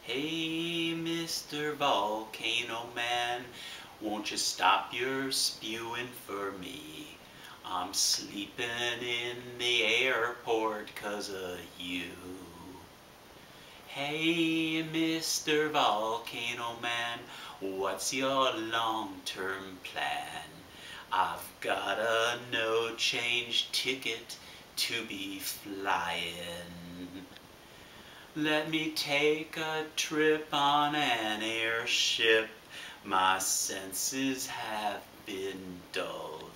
Hey, Mr. Volcano Man, won't you stop your spewing for me? I'm sleeping in the airport 'cause of you. Hey, Mr. Volcano Man, what's your long-term plan? I've got a no-change ticket to be flying. Let me take a trip on an airship. My senses have been dulled.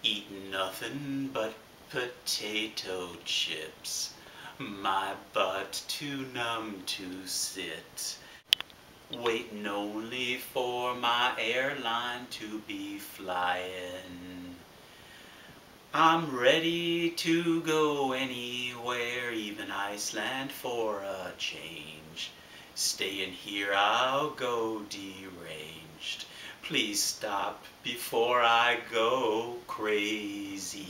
Eating nothing but potato chips. My butt too numb to sit. Waiting only for my airline to be flying. I'm ready to go anywhere, even Iceland for a change. Staying here I'll go deranged. Please stop before I go crazy.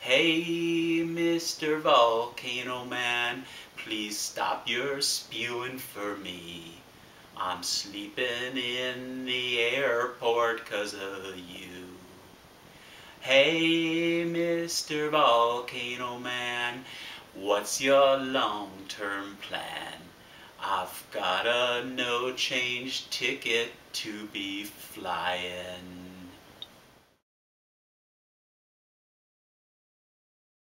Hey, Mr. Volcano Man, please stop your spewing for me. I'm sleeping in the airport 'cause of you. Hey, Mr. Volcano Man, what's your long-term plan? I've got a no-change ticket to be flying.